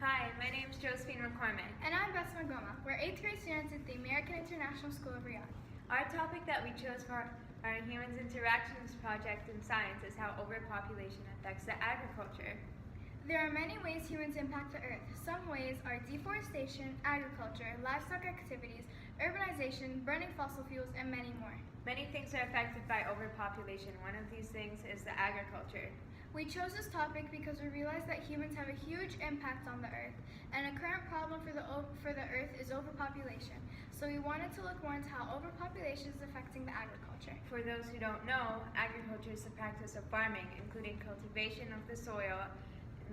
Hi, my name is Josephine. And I'm Basma. We're 8th grade students at the American International School of Riyadh. Our topic that we chose for our Humans Interactions project in science is how overpopulation affects the agriculture. There are many ways humans impact the earth. Some ways are deforestation, agriculture, livestock activities, urbanization, burning fossil fuels, and many more. Many things are affected by overpopulation. One of these things is the agriculture. We chose this topic because we realized that humans have a huge impact on the earth, and a current problem for the earth is overpopulation. So we wanted to look more into how overpopulation is affecting the agriculture. For those who don't know, agriculture is the practice of farming, including cultivation of the soil,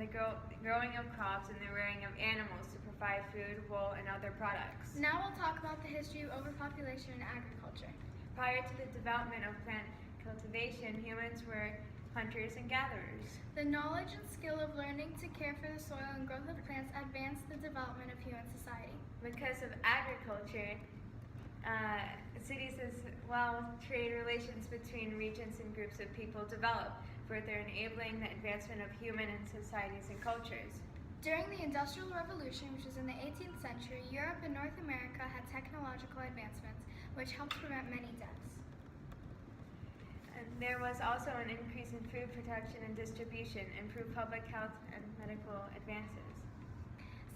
the growing of crops, and the rearing of animals to provide food, wool, and other products. Now we'll talk about the history of overpopulation in agriculture. Prior to the development of plant cultivation, humans were hunters and gatherers. The knowledge and skill of learning to care for the soil and growth of plants advanced the development of human society. Because of agriculture, cities as well as trade relations between regions and groups of people developed, further enabling the advancement of human and societies and cultures. During the Industrial Revolution, which was in the 18th century, Europe and North America had technological advancements, which helped prevent many deaths. And there was also an increase in food production and distribution, improved public health, and medical advances.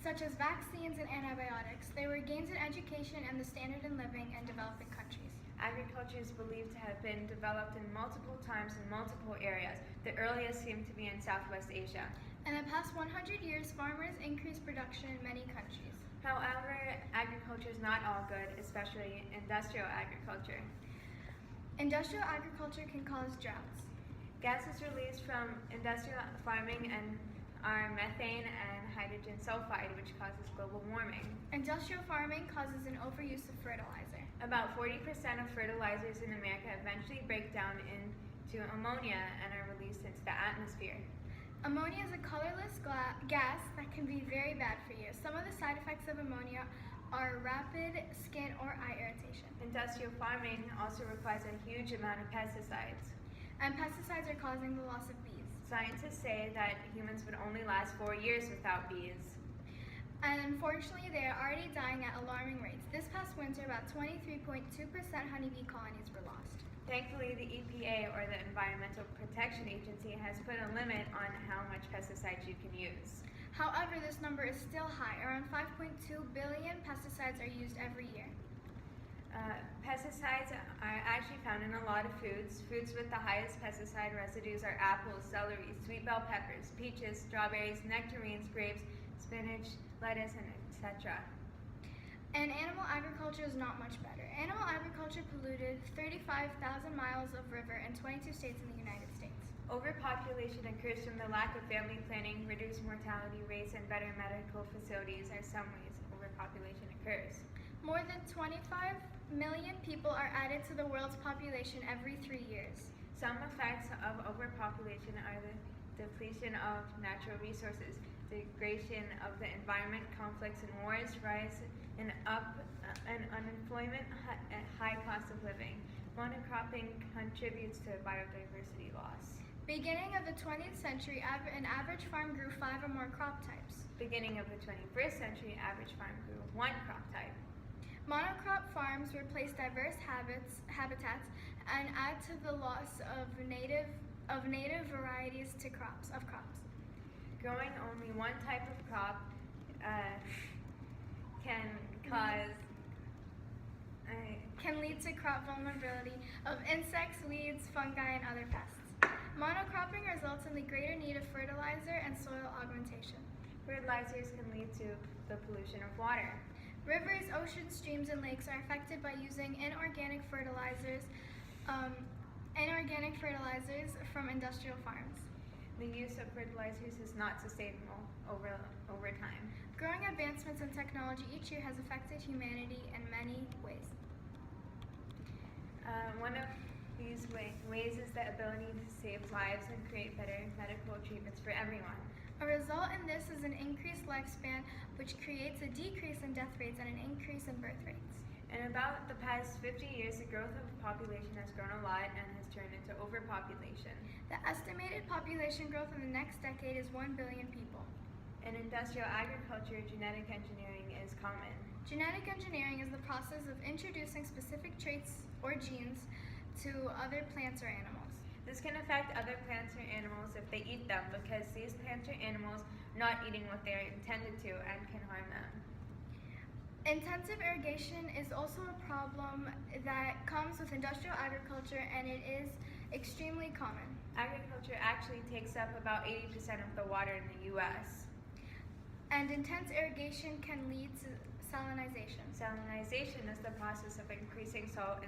Such as vaccines and antibiotics, there were gains in education and the standard in living in developing countries. Agriculture is believed to have been developed in multiple times in multiple areas. The earliest seem to be in Southwest Asia. In the past 100 years, farmers increased production in many countries. However, agriculture is not all good, especially industrial agriculture. Industrial agriculture can cause droughts. Gases released from industrial farming are methane and hydrogen sulfide, which causes global warming. Industrial farming causes an overuse of fertilizer. About 40% of fertilizers in America eventually break down into ammonia and are released into the atmosphere. Ammonia is a colorless gas that can be very bad for you. Some of the side effects of ammonia are rapid skin or eye irritation. Industrial farming also requires a huge amount of pesticides. And pesticides are causing the loss of bees. Scientists say that humans would only last 4 years without bees. And unfortunately, they are already dying at alarming rates. This past winter, about 23.2% honeybee colonies were lost. Thankfully, the EPA, or the Environmental Protection Agency, has put a limit on how much pesticides you can use. However, this number is still high. Around 5.2 billion pesticides are used every year. Pesticides are actually found in a lot of foods. Foods with the highest pesticide residues are apples, celery, sweet bell peppers, peaches, strawberries, nectarines, grapes, spinach, lettuce, and etc. And animal agriculture is not much better. Animal agriculture polluted 35,000 miles of river in 22 states in the United States. Overpopulation occurs from the lack of family planning, reduced mortality rates, and better medical facilities are some ways overpopulation occurs. More than 25 million people are added to the world's population every 3 years. Some effects of overpopulation are the depletion of natural resources, degradation of the environment, conflicts and wars, rise in unemployment, and high cost of living. Monocropping contributes to biodiversity loss. Beginning of the 20th century, an average farm grew 5 or more crop types. Beginning of the 21st century, average farm grew 1 crop type. Monocrop farms replace diverse habitats and add to the loss of native varieties to crops. Growing only one type of crop can lead to crop vulnerability of insects, weeds, fungi, and other pests. Monocropping results in the greater need of fertilizer and soil augmentation. Fertilizers can lead to the pollution of water. Rivers, oceans, streams, and lakes are affected by using inorganic fertilizers from industrial farms. The use of fertilizers is not sustainable over time. Growing advancements in technology each year has affected humanity in many ways. One of these ways is the ability to save lives and create better medical treatments for everyone. A result in this is an increased lifespan, which creates a decrease in death rates and an increase in birth rates. In about the past 50 years, the growth of population has grown a lot and has turned into overpopulation. The estimated population growth in the next decade is 1 billion people. In industrial agriculture, genetic engineering is common. Genetic engineering is the process of introducing specific traits or genes to other plants or animals. This can affect other plants or animals if they eat them because these plants or animals are not eating what they are intended to and can harm them. Intensive irrigation is also a problem that comes with industrial agriculture, and it is extremely common. Agriculture actually takes up about 80% of the water in the U.S. And intense irrigation can lead to salinization. Salinization is the process of increasing salt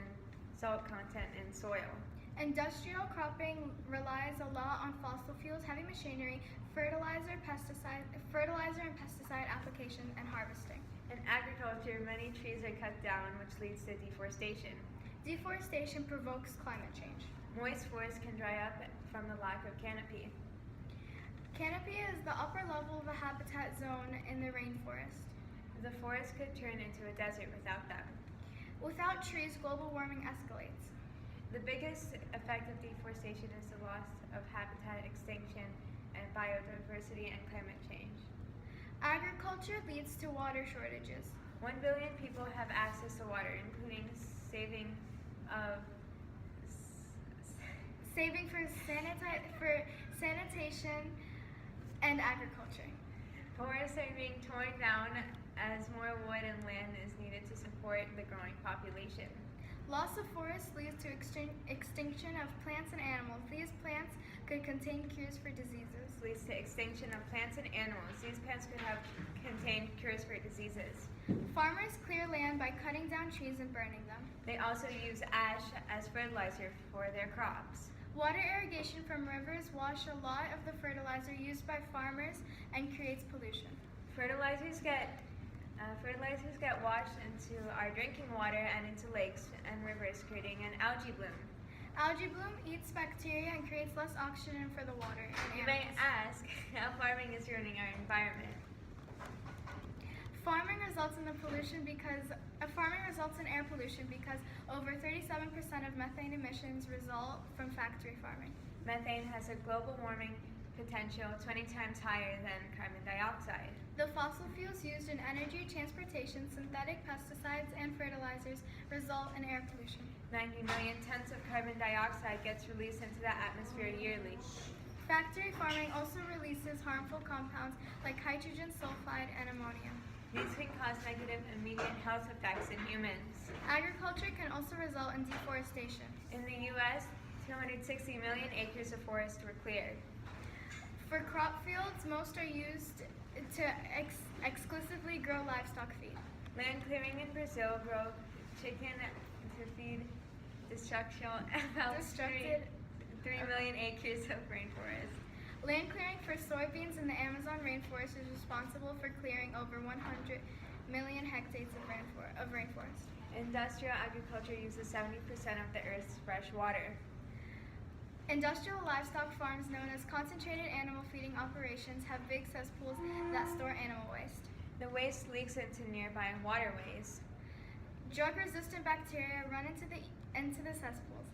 content in soil. Industrial cropping relies a lot on fossil fuels, heavy machinery, fertilizer and pesticide application, and harvesting. In agriculture, many trees are cut down, which leads to deforestation. Deforestation provokes climate change. Moist forests can dry up from the lack of canopy. Canopy is the upper level of a habitat zone in the rainforest. The forest could turn into a desert without them. Without trees, global warming escalates. The biggest effect of deforestation is the loss of habitat, extinction, and biodiversity and climate change. Agriculture leads to water shortages. 1 billion people have access to water, including saving for sanitation and agriculture. Forests are being torn down as more wood and land is needed to support the growing population. Loss of forests leads to extinction of plants and animals. These plants could contain cures for diseases. Leads to extinction of plants and animals. These plants could have contained cures for diseases. Farmers clear land by cutting down trees and burning them. They also use ash as fertilizer for their crops. Water irrigation from rivers wash a lot of the fertilizer used by farmers and creates pollution. Fertilizers get washed into our drinking water and into lakes and rivers, creating an algae bloom. Algae bloom eats bacteria and creates less oxygen for the water. You may ask how farming is ruining our environment. Farming results in air pollution because over 37% of methane emissions result from factory farming. Methane has a global warming potential 20 times higher than carbon dioxide. The fossil fuels used in energy, transportation, synthetic pesticides, and fertilizers result in air pollution. 90 million tons of carbon dioxide gets released into the atmosphere yearly. Factory farming also releases harmful compounds like hydrogen sulfide and ammonia. These can cause negative immediate health effects in humans. Agriculture can also result in deforestation. In the U.S., 260 million acres of forest were cleared. For crop fields, most are used to exclusively grow livestock feed. Land clearing in Brazil grow chicken to feed destruction about 3 million acres of rainforest. Land clearing for soybeans in the Amazon rainforest is responsible for clearing over 100 million hectares of rainforest. Industrial agriculture uses 70% of the Earth's fresh water. Industrial livestock farms known as concentrated animal feeding operations have big cesspools that store animal waste. The waste leaks into nearby waterways. Drug-resistant bacteria run into the cesspools.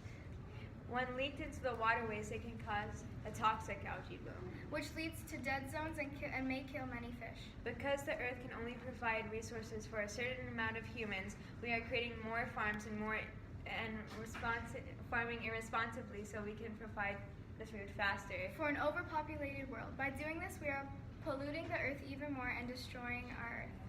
When leaked into the waterways, it can cause a toxic algae bloom, which leads to dead zones and may kill many fish. Because the Earth can only provide resources for a certain amount of humans, we are creating more farms and farming irresponsibly so we can provide the food faster. For an overpopulated world. By doing this, we are polluting the Earth even more and destroying our Earth.